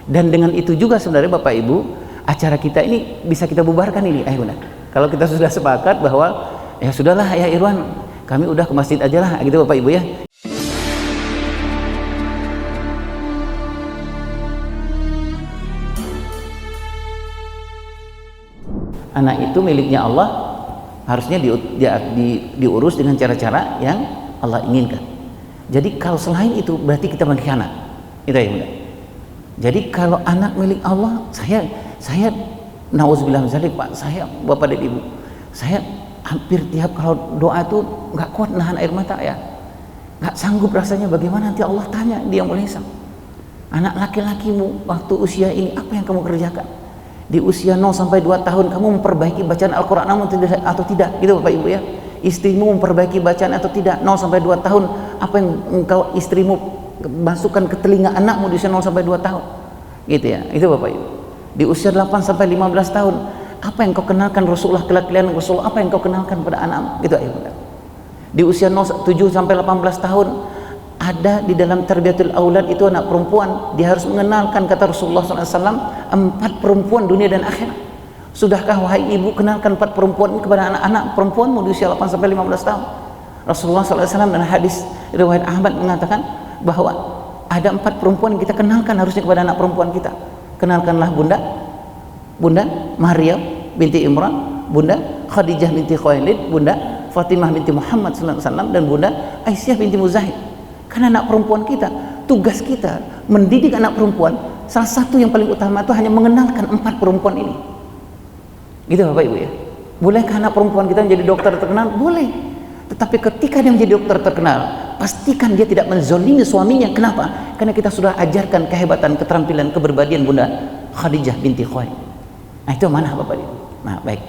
Dan dengan itu juga sebenarnya Bapak Ibu, acara kita ini bisa kita bubarkan ini, bunda. Kalau kita sudah sepakat bahwa ya sudahlah ya Irwan, kami udah ke masjid aja lah gitu Bapak Ibu ya. Anak itu miliknya Allah, harusnya diurus dengan cara-cara yang Allah inginkan. Jadi kalau selain itu berarti kita mengkhianat. Itu ya bunda. Jadi kalau anak milik Allah, saya nauzubillah min dzalik Pak, saya Bapak dan Ibu, saya hampir tiap kalau doa itu nggak kuat nahan air mata ya, nggak sanggup rasanya. Bagaimana nanti Allah tanya dia mulai Isa, anak laki-lakimu waktu usia ini apa yang kamu kerjakan? Di usia 0 sampai 2 tahun kamu memperbaiki bacaan Al-Quran atau tidak, gitu Bapak Ibu ya. Istrimu memperbaiki bacaan atau tidak, 0 sampai 2 tahun apa yang engkau istrimu masukkan ke telinga anakmu di usia 0 sampai 2 tahun, gitu ya. Itu Bapak Ibu. Di usia 8 sampai 15 tahun apa yang kau kenalkan Rasulullah, kelak-kelian Rasulullah, apa yang kau kenalkan pada anakmu, gitu ya. Di usia 7 sampai 18 tahun ada di dalam tarbiyatul aulad itu anak perempuan, dia harus mengenalkan kata Rasulullah SAW 4 perempuan dunia dan akhirat. Sudahkah wahai ibu kenalkan 4 perempuan ini kepada anak-anak perempuanmu di usia 8 sampai 15 tahun? Rasulullah SAW dalam hadis riwayat Ahmad mengatakan bahwa ada 4 perempuan yang kita kenalkan harusnya kepada anak perempuan kita. Kenalkanlah Bunda Maryam binti Imran, Bunda Khadijah binti Khuwailid, Bunda Fatimah binti Muhammad SAW, dan Bunda Aisyah binti Muzahid. Karena anak perempuan kita, tugas kita mendidik anak perempuan, salah satu yang paling utama itu hanya mengenalkan 4 perempuan ini, gitu Bapak Ibu ya. Bolehkah anak perempuan kita menjadi dokter terkenal? Boleh. Tetapi ketika dia menjadi dokter terkenal, pastikan dia tidak menzolimi suaminya. Kenapa? Karena kita sudah ajarkan kehebatan, keterampilan, keberbadian Bunda Khadijah binti Khuwailid. Nah itu mana Bapak Ibu. Nah baik,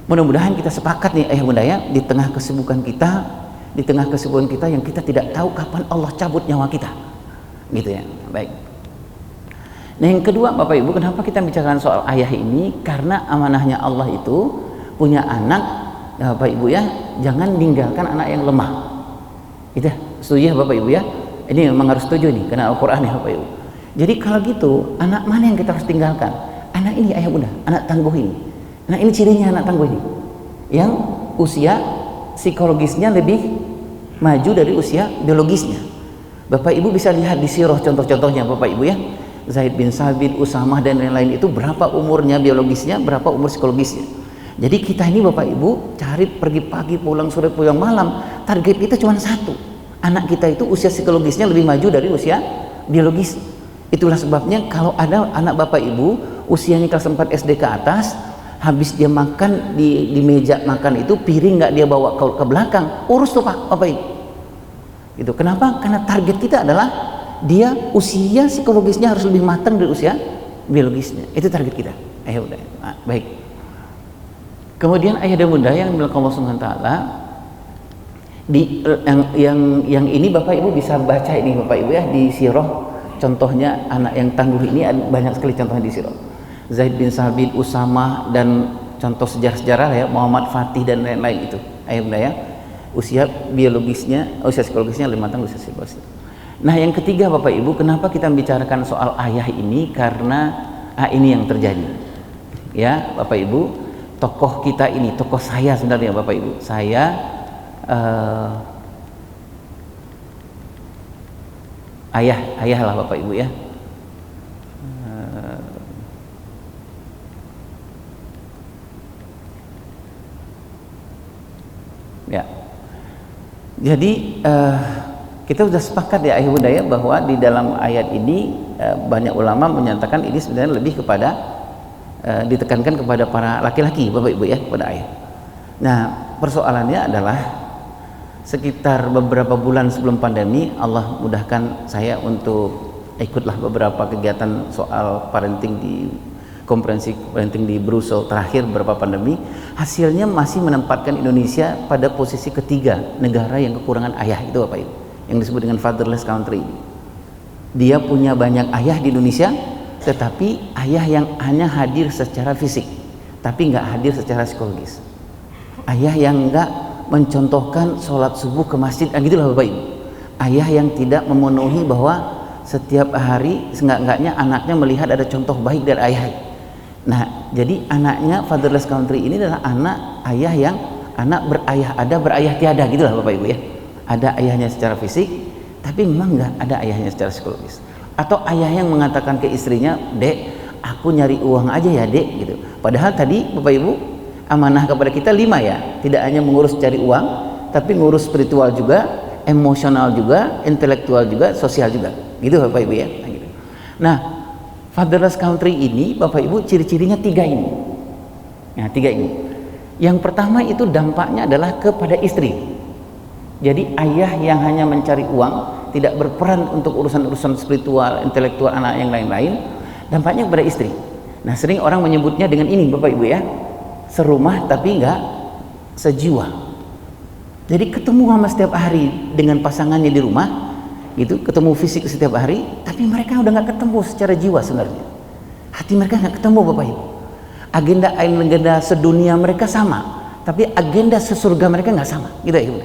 mudah-mudahan kita sepakat nih ayah bunda ya, di tengah kesibukan kita yang kita tidak tahu kapan Allah cabut nyawa kita, gitu ya. Baik. Nah yang kedua Bapak Ibu, kenapa kita bicarakan soal ayah ini? Karena amanahnya Allah itu punya anak ya, Bapak Ibu ya, jangan tinggalkan anak yang lemah. Gitu, setuju ya Bapak Ibu ya? Ini memang harus setuju nih, karena Al-Quran ya Bapak Ibu. Jadi kalau gitu, anak mana yang kita harus tinggalkan? Anak ini ayah bunda, anak tangguh ini. Nah ini cirinya anak tangguh ini, yang usia psikologisnya lebih maju dari usia biologisnya. Bapak Ibu bisa lihat di sirah contoh-contohnya Bapak Ibu ya. Zaid bin Sabit, Usamah dan lain-lain itu berapa umurnya biologisnya, berapa umur psikologisnya. Jadi kita ini Bapak Ibu cari pergi pagi pulang sore pulang malam, target kita cuma satu, anak kita itu usia psikologisnya lebih maju dari usia biologis. Itulah sebabnya kalau ada anak Bapak Ibu usianya kelas 4 SD ke atas, habis dia makan di meja makan itu piring nggak dia bawa ke belakang, urus tuh Pak Bapak Ibu. Gitu. Kenapa? Karena target kita adalah dia usia psikologisnya harus lebih matang dari usia biologisnya. Itu target kita. Ayo udah. Nah, baik. Kemudian ayah dan bunda yang dimiliki Allah Subhanahu wa taala, di yang ini Bapak Ibu bisa baca ini Bapak Ibu ya di sirah. Contohnya anak yang tangguh ini banyak sekali contohnya di sirah. Zaid bin Sabit, Usamah, dan contoh sejarah-sejarah ya, Muhammad Fatih dan lain-lain itu. Ayah bunda ya, usia biologisnya, usia psikologisnya lebih matang usia psikologisnya. Nah yang ketiga Bapak Ibu, kenapa kita membicarakan soal ayah ini? Karena ini yang terjadi ya Bapak Ibu, tokoh kita ini, tokoh saya sebenarnya Bapak Ibu, saya ayah lah Bapak Ibu ya. Ya, jadi kita sudah sepakat ya ayah bunda ya, bahwa di dalam ayat ini banyak ulama menyatakan ini sebenarnya lebih kepada ditekankan kepada para laki-laki Bapak Ibu ya, kepada ayah. Nah persoalannya adalah sekitar beberapa bulan sebelum pandemi Allah mudahkan saya untuk ikutlah beberapa kegiatan soal parenting di konferensi parenting di Brussels terakhir beberapa pandemi. Hasilnya masih menempatkan Indonesia pada posisi ketiga negara yang kekurangan ayah itu Bapak Ibu, yang disebut dengan fatherless country. Dia punya banyak ayah di Indonesia, tetapi ayah yang hanya hadir secara fisik tapi nggak hadir secara psikologis, ayah yang nggak mencontohkan sholat subuh ke masjid, gitulah Bapak Ibu, ayah yang tidak memenuhi bahwa setiap hari seenggak-enggaknya anaknya melihat ada contoh baik dari ayah. Nah, jadi anaknya fatherless country ini adalah anak ayah yang anak berayah ada berayah tiada gitulah Bapak Ibu ya. Ada ayahnya secara fisik, tapi memang enggak ada ayahnya secara psikologis. Atau ayah yang mengatakan ke istrinya, "Dek, aku nyari uang aja ya, Dek," gitu. Padahal tadi Bapak Ibu amanah kepada kita 5 ya, tidak hanya mengurus cari uang, tapi ngurus spiritual juga, emosional juga, intelektual juga, sosial juga. Gitu Bapak Ibu ya. Nah, fatherless country ini Bapak Ibu ciri-cirinya 3 ini. Nah, 3 ini. Yang pertama itu dampaknya adalah kepada istri. Jadi ayah yang hanya mencari uang, tidak berperan untuk urusan-urusan spiritual, intelektual anak yang lain-lain, dampaknya kepada istri. Nah, sering orang menyebutnya dengan ini Bapak Ibu ya, serumah tapi enggak sejiwa. Jadi ketemu sama setiap hari dengan pasangannya di rumah gitu, ketemu fisik setiap hari, tapi mereka udah nggak ketemu secara jiwa sebenarnya. Hati mereka nggak ketemu Bapak Ibu. Agenda sedunia mereka sama, tapi agenda sesurga mereka nggak sama. Gitu ya Ibu.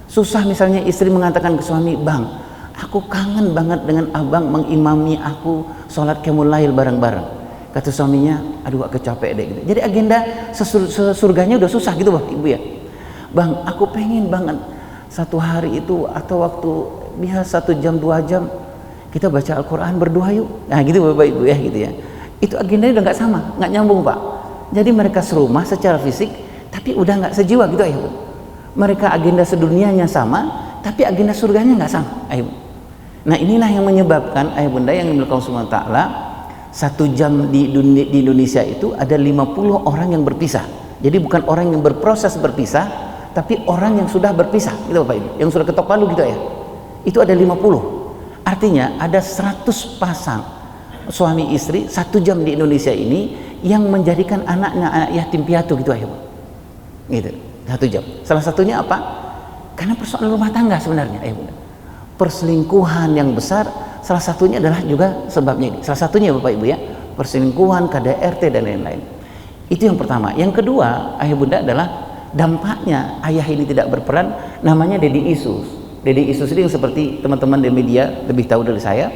Susah misalnya istri mengatakan ke suami, "Bang, aku kangen banget dengan abang mengimami aku sholat qiyamul lail bareng-bareng." Kata suaminya, "Aduh aku capek deh." Gitu. Jadi agenda sesurganya udah susah gitu Bapak Ibu ya. "Bang, aku pengen banget satu hari itu atau waktu biasa 1 jam 2 jam kita baca Al-Quran berdoa yuk." Nah gitu Bapak Ibu ya gitu ya. Itu agendanya udah nggak sama, nggak nyambung Pak. Jadi mereka serumah secara fisik tapi udah nggak sejiwa gitu ya. Mereka agenda sedunianya sama tapi agenda surganya nggak sama. Ayo. Nah inilah yang menyebabkan ayah bunda yang dimiliki Allah Subhanahu wa taala 1 jam di Indonesia itu ada 50 orang yang berpisah. Jadi bukan orang yang berproses berpisah, tapi orang yang sudah berpisah gitu Bapak Ibu, yang sudah ketok palu gitu ya. Itu ada 50. Artinya ada 100 pasang suami istri 1 jam di Indonesia ini yang menjadikan anaknya anak yatim piatu gitu ya Pak. Gitu, 1 jam. Salah satunya apa? Karena persoalan rumah tangga sebenarnya ya Bunda. Perselingkuhan yang besar salah satunya adalah juga sebabnya ini. Salah satunya Bapak Ibu ya, perselingkuhan, KDRT dan lain-lain. Itu yang pertama. Yang kedua, ayah bunda adalah dampaknya ayah ini tidak berperan, namanya daddy issues. Daddy issues ini yang seperti teman-teman di media lebih tahu dari saya.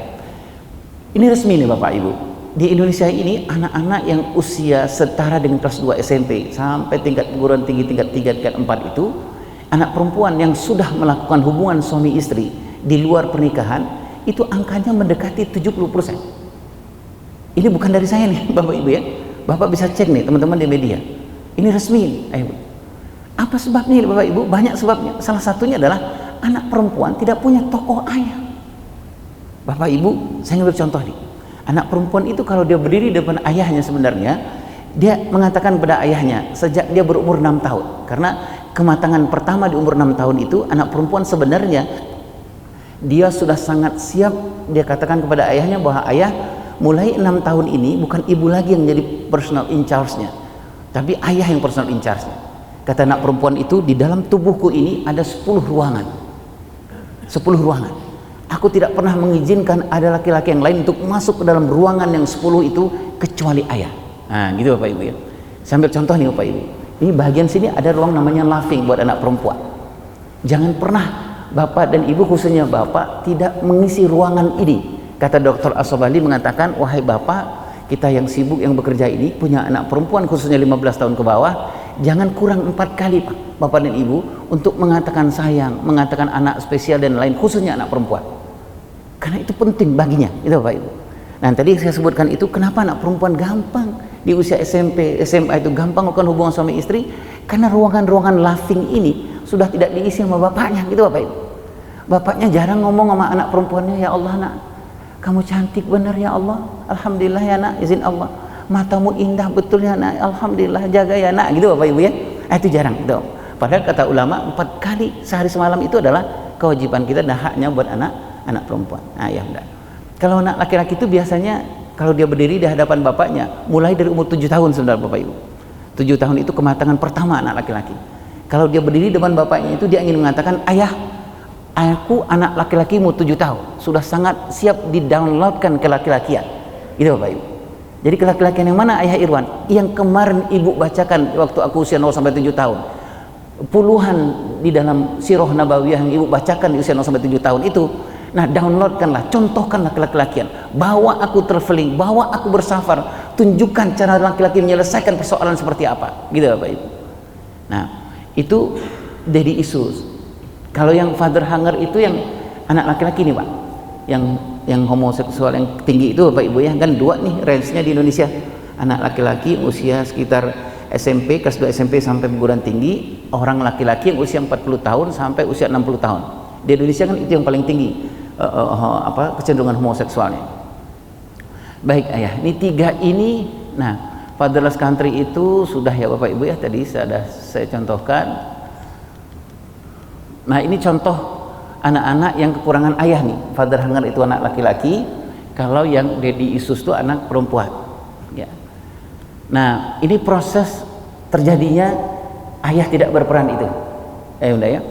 Ini resmi nih Bapak Ibu. Di Indonesia ini anak-anak yang usia setara dengan kelas 2 SMP sampai tingkat perguruan tinggi tingkat 3, tingkat 4 itu anak perempuan yang sudah melakukan hubungan suami istri di luar pernikahan itu angkanya mendekati 70%. Ini bukan dari saya nih Bapak Ibu ya. Bapak bisa cek nih teman-teman di media. Ini resmi. Ayo. Apa sebabnya Bapak Ibu? Banyak sebabnya. Salah satunya adalah anak perempuan tidak punya tokoh ayah. Bapak Ibu, saya ngambil contoh nih. Anak perempuan itu kalau dia berdiri di depan ayahnya sebenarnya, dia mengatakan kepada ayahnya sejak dia berumur 6 tahun. Karena kematangan pertama di umur 6 tahun itu, anak perempuan sebenarnya dia sudah sangat siap. Dia katakan kepada ayahnya bahwa ayah, mulai 6 tahun ini bukan ibu lagi yang jadi personal in charge-nya, tapi ayah yang personal in charge-nya. Kata anak perempuan itu, di dalam tubuhku ini ada 10 ruangan. 10 ruangan. Aku tidak pernah mengizinkan ada laki-laki yang lain untuk masuk ke dalam ruangan yang 10 itu kecuali ayah. Nah gitu Bapak Ibu ya. Sambil contoh nih Bapak Ibu. Ini bagian sini ada ruang namanya laughing buat anak perempuan. Jangan pernah Bapak dan Ibu, khususnya Bapak, tidak mengisi ruangan ini. Kata Dr. Asobali mengatakan, wahai Bapak, kita yang sibuk yang bekerja ini punya anak perempuan khususnya 15 tahun ke bawah, jangan kurang 4 kali Pak, Bapak dan Ibu, untuk mengatakan sayang, mengatakan anak spesial dan lain, khususnya anak perempuan. Karena itu penting baginya, itu Bapak Ibu. Nah tadi saya sebutkan itu, kenapa anak perempuan gampang di usia SMP, SMA itu gampang melakukan hubungan suami istri, karena ruangan-ruangan laughing ini sudah tidak diisi sama bapaknya, gitu Bapak Ibu. Bapaknya jarang ngomong sama anak perempuannya, ya Allah nak, kamu cantik benar ya Allah, alhamdulillah ya nak, izin Allah, matamu indah betul ya nak, alhamdulillah, jaga ya nak, gitu Bapak Ibu ya. Itu jarang gitu. Padahal kata ulama 4 kali sehari semalam itu adalah kewajiban kita dan haknya buat anak perempuan. Nah ya enggak. Kalau anak laki-laki itu biasanya kalau dia berdiri di hadapan bapaknya mulai dari umur 7 tahun sebenarnya Bapak Ibu. 7 tahun itu kematangan pertama anak laki-laki. Kalau dia berdiri depan bapaknya itu dia ingin mengatakan, ayah, aku anak laki-laki umur 7 tahun, sudah sangat siap didownloadkan ke laki-lakian. Gitu Bapak Ibu. Jadi ke laki-lakian yang mana Ayah Irwan? Yang kemarin Ibu bacakan waktu aku usia 0 sampai 7 tahun. Puluhan di dalam sirah nabawiyah yang Ibu bacakan di usia 0 sampai 7 tahun itu. Nah, downloadkanlah, contohkanlah laki-lakian, bawa aku traveling, bawa aku bersafar, tunjukkan cara laki-laki menyelesaikan persoalan seperti apa, gitu Bapak Ibu. Nah, itu daddy issues. Kalau yang father hunger itu yang anak laki-laki nih Pak, yang homoseksual yang tinggi itu Bapak Ibu ya, kan dua nih range-nya di Indonesia, anak laki-laki usia sekitar SMP, kelas 2 SMP sampai perguruan tinggi, orang laki-laki yang usia 40 tahun sampai usia 60 tahun. Di Indonesia kan itu yang paling tinggi kecenderungan homoseksualnya. Baik ayah, ini tiga ini. Nah, fatherless country itu sudah ya Bapak Ibu ya, tadi saya contohkan. Nah, ini contoh anak-anak yang kekurangan ayah nih. Father hunger itu anak laki-laki, kalau yang daddy issues itu anak perempuan ya. Nah, ini proses terjadinya ayah tidak berperan itu udah ya.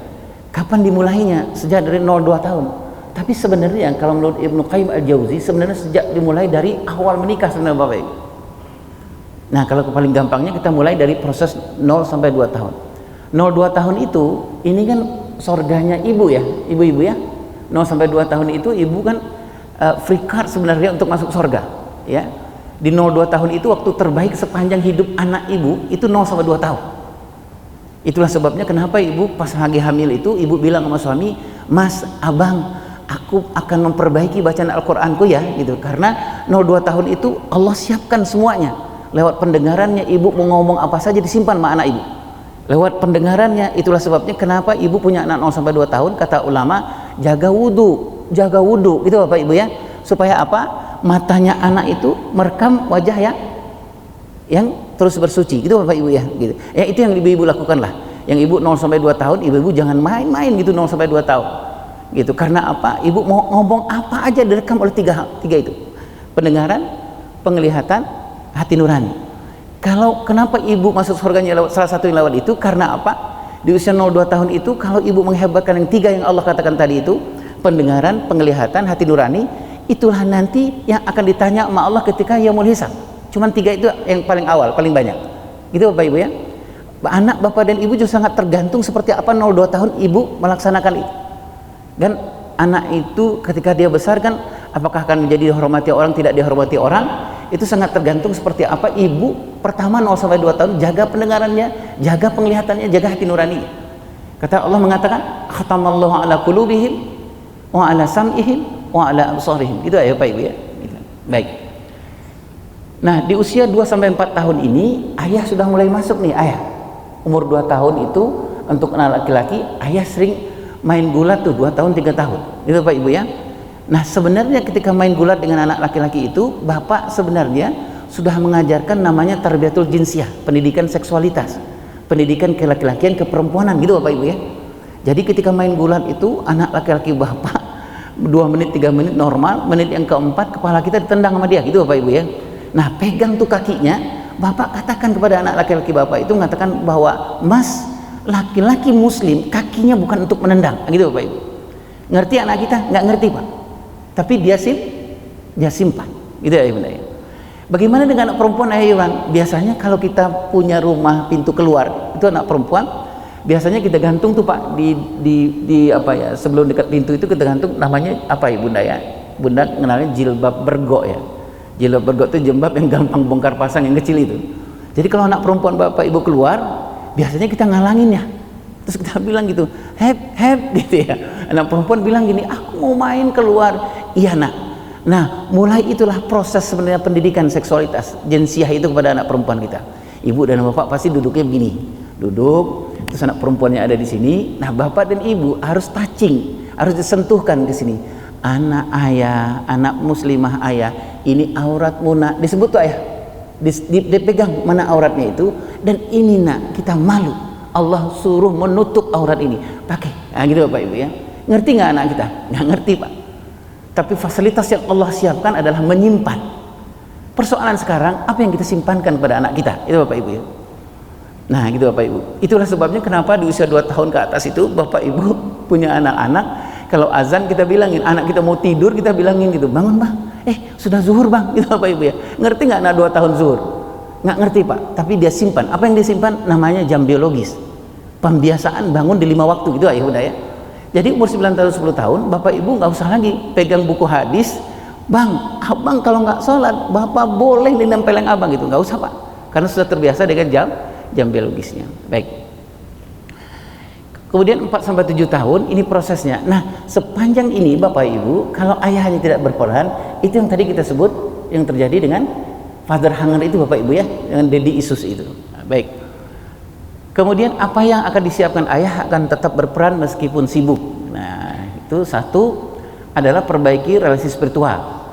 Kapan dimulainya? Sejak dari 0-2 tahun. Tapi sebenarnya kalau menurut Ibnu Qayyim al-Jauzi, sebenarnya sejak dimulai dari awal menikah sebenarnya Bapak Ibu. Nah, kalau paling gampangnya kita mulai dari proses 0 sampai 2 tahun. 0-2 tahun itu, ini kan surganya ibu ya, ibu-ibu ya. 0 sampai 2 tahun itu ibu kan free card sebenarnya untuk masuk surga ya. Di 0-2 tahun itu waktu terbaik sepanjang hidup anak ibu, itu 0 sampai 2 tahun. Itulah sebabnya kenapa ibu pas lagi hamil itu, ibu bilang sama suami, "Mas, abang, aku akan memperbaiki bacaan Al-Qur'anku ya," gitu. Karena 0-2 tahun itu Allah siapkan semuanya. Lewat pendengarannya ibu mau ngomong apa saja disimpan sama anak ibu. Lewat pendengarannya, itulah sebabnya kenapa ibu punya anak 0 sampai 2 tahun, kata ulama, jaga wudhu gitu Bapak Ibu ya. Supaya apa? Matanya anak itu merekam wajah yang terus bersuci, gitu Bapak Ibu ya, gitu. Ya itu yang ibu-ibu lakukan lah. Yang ibu 0 sampai 2 tahun, ibu-ibu jangan main-main gitu 0 sampai 2 tahun. Gitu. Karena apa? Ibu mau ngomong apa aja direkam oleh tiga itu. Pendengaran, penglihatan, hati nurani. Kalau kenapa ibu masuk surganya lewat salah satu yang lewat itu? Karena apa? Di usia 0-2 tahun itu kalau ibu menghebatkan yang tiga yang Allah katakan tadi itu, pendengaran, penglihatan, hati nurani, itulah nanti yang akan ditanya sama Allah ketika yaumul hisab. Cuman tiga itu yang paling awal, paling banyak. Gitu Bapak Ibu ya. Anak bapak dan ibu juga sangat tergantung seperti apa 0-2 tahun ibu melaksanakan itu. Dan anak itu ketika dia besar kan apakah akan menjadi dihormati orang, tidak dihormati orang, itu sangat tergantung seperti apa ibu pertama 0 sampai 2 tahun jaga pendengarannya, jaga penglihatannya, jaga hati nuraninya. Kata Allah mengatakan, khatamallahu ala qulubihim wa ala sam'ihim wa ala absarihim. Gitu ya Bapak Ibu ya. Gitu. Baik. Nah, di usia 2 sampai 4 tahun ini ayah sudah mulai masuk nih, ayah. Umur 2 tahun itu untuk anak laki-laki, ayah sering main gulat tuh 2 tahun 3 tahun. Gitu Pak Ibu ya. Nah, sebenarnya ketika main gulat dengan anak laki-laki itu, bapak sebenarnya sudah mengajarkan namanya tarbiyatul jinsiyah, pendidikan seksualitas, pendidikan kelaki-lakian, keperempuanan gitu Bapak Ibu ya. Jadi ketika main gulat itu anak laki-laki bapak 2 menit 3 menit normal, menit yang keempat kepala kita ditendang sama dia gitu Bapak Ibu ya. Nah, pegang tuh kakinya, bapak katakan kepada anak laki-laki bapak itu, mengatakan bahwa, "Mas, laki-laki muslim kakinya bukan untuk menendang," gitu Bapak Ibu. Ngerti anak kita? Nggak ngerti Pak, tapi dia simpan gitu ya Ibu ya. Bagaimana dengan anak perempuan ya Iwan? Biasanya kalau kita punya rumah pintu keluar itu anak perempuan, biasanya kita gantung tuh Pak di apa ya, sebelum dekat pintu itu kita gantung, namanya apa ya Bunda ya? Bunda kenalnya jilbab bergo ya. Jilbab bergo itu jilbab yang gampang bongkar pasang, yang kecil itu. Jadi kalau anak perempuan bapak ibu keluar, biasanya kita ngalangin ya. Terus kita bilang gitu, heb gitu ya. Anak perempuan bilang gini, "Aku mau main keluar." Iya nak. Nah, mulai itulah proses sebenarnya pendidikan seksualitas jinsiah itu kepada anak perempuan kita. Ibu dan bapak pasti duduknya begini, duduk, terus anak perempuannya ada di sini. Nah, bapak dan ibu harus touching, harus disentuhkan ke sini. Anak ayah, anak muslimah ayah, ini auratmu nak, disebut tuh ayah, dipegang mana auratnya itu, dan ini nak, kita malu, Allah suruh menutup aurat ini, pakai, nah gitu Bapak Ibu ya. Ngerti nggak anak kita? Nggak ngerti Pak. Tapi fasilitas yang Allah siapkan adalah menyimpan. Persoalan sekarang, apa yang kita simpankan pada anak kita, itu Bapak Ibu ya. Nah gitu Bapak Ibu. Itulah sebabnya kenapa di usia 2 tahun ke atas itu Bapak Ibu punya anak-anak, kalau azan kita bilangin, anak kita mau tidur kita bilangin gitu, "Bangun bang, sudah zuhur bang," gitu Bapak Ibu ya. Ngerti nggak anak 2 tahun zuhur? Nggak ngerti Pak, tapi dia simpan. Apa yang dia simpan? Namanya jam biologis, pembiasaan bangun di 5 waktu gitu ya udah ya. Jadi umur 9 tahun 10 tahun bapak ibu nggak usah lagi pegang buku hadis, bang abang kalau nggak sholat bapak boleh ditempelin abang, gitu nggak usah pak, karena sudah terbiasa dengan jam biologisnya. Baik, kemudian 4 sampai 7 tahun ini prosesnya. Nah sepanjang ini bapak ibu kalau ayahnya tidak berperan, itu yang tadi kita sebut yang terjadi dengan father hunger itu bapak ibu ya, dengan daddy issues itu. Nah, baik, kemudian apa yang akan disiapkan ayah akan tetap berperan meskipun sibuk. Nah itu satu adalah perbaiki relasi spiritual.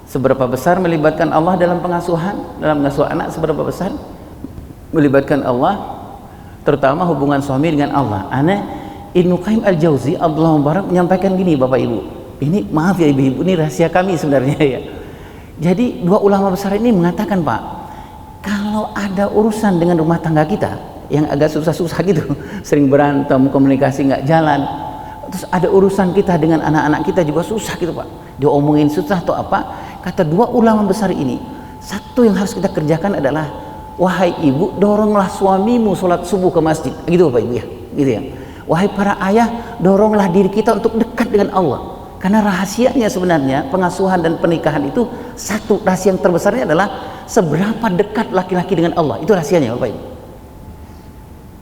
Seberapa besar melibatkan Allah dalam pengasuhan, dalam mengasuh anak, seberapa besar melibatkan Allah, terutama hubungan suami dengan Allah. Ibnu Qayyim al-Jauzi Abdullah Mubarak menyampaikan gini bapak ibu, ini maaf ya ibu-ibu, ini rahasia kami sebenarnya ya. Jadi dua ulama besar ini mengatakan pak, kalau ada urusan dengan rumah tangga kita yang agak susah-susah gitu, sering berantem, komunikasi nggak jalan, terus ada urusan kita dengan anak-anak kita juga susah gitu pak, diomongin susah atau apa, kata dua ulama besar ini, satu yang harus kita kerjakan adalah, wahai ibu doronglah suamimu sholat subuh ke masjid, gitu bapak ibu ya, gitu ya. Wahai para ayah doronglah diri kita untuk dekat dengan Allah, karena rahasianya sebenarnya pengasuhan dan pernikahan itu satu rahasia yang terbesarnya adalah seberapa dekat laki-laki dengan Allah, itu rahasianya bapak ibu.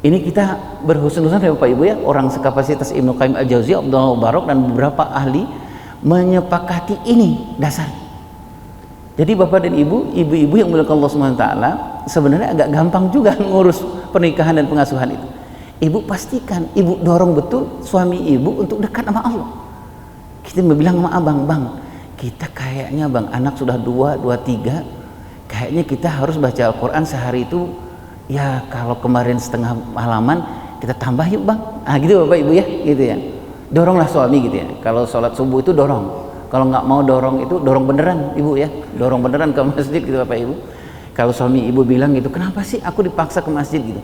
Ini kita berhusnuzon ya Bapak Ibu ya, orang sekapasitas Ibnu Qayyim al-Jauziyah, Abdullah Mubarak dan beberapa ahli menyepakati ini dasar. Jadi Bapak dan Ibu, ibu-ibu yang dimuliakan Allah Subhanahu wa taala, sebenarnya agak gampang juga ngurus pernikahan dan pengasuhan itu. Ibu pastikan, ibu dorong betul suami ibu untuk dekat sama Allah. Kita bilang sama abang, bang, kita kayaknya bang anak sudah 2, 3, kayaknya kita harus baca Al-Quran sehari itu. Ya kalau kemarin setengah halaman kita tambah yuk bang, gitu bapak ibu ya, gitu ya. Doronglah suami gitu ya, kalau sholat subuh itu dorong, kalau nggak mau dorong itu dorong beneran ibu ya, dorong beneran ke masjid gitu bapak ibu. Kalau suami ibu bilang gitu, kenapa sih aku dipaksa ke masjid gitu,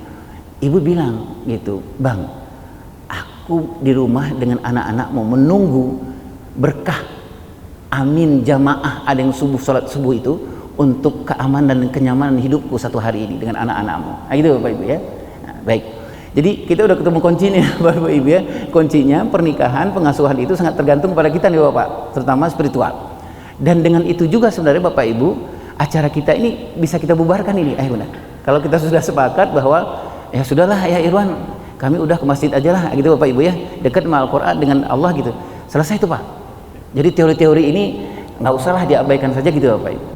ibu bilang gitu, bang aku di rumah dengan anak-anak mau menunggu berkah amin jamaah ada yang sholat subuh itu untuk keamanan dan kenyamanan hidupku satu hari ini dengan anak-anakmu. Nah, gitu Bapak Ibu ya. Nah, baik. Jadi kita udah ketemu kuncinya Bapak Ibu ya. Kuncinya pernikahan, pengasuhan itu sangat tergantung pada kita nih Bapak, terutama spiritual. Dan dengan itu juga sebenarnya Bapak Ibu, acara kita ini bisa kita bubarkan ini. Benar. Kalau kita sudah sepakat bahwa ya sudahlah ya Irwan, kami udah ke masjid aja lah gitu Bapak Ibu ya, dekat sama Al-Qur'an dengan Allah gitu. Selesai itu Pak. Jadi teori-teori ini nggak usahlah diabaikan saja gitu Bapak Ibu.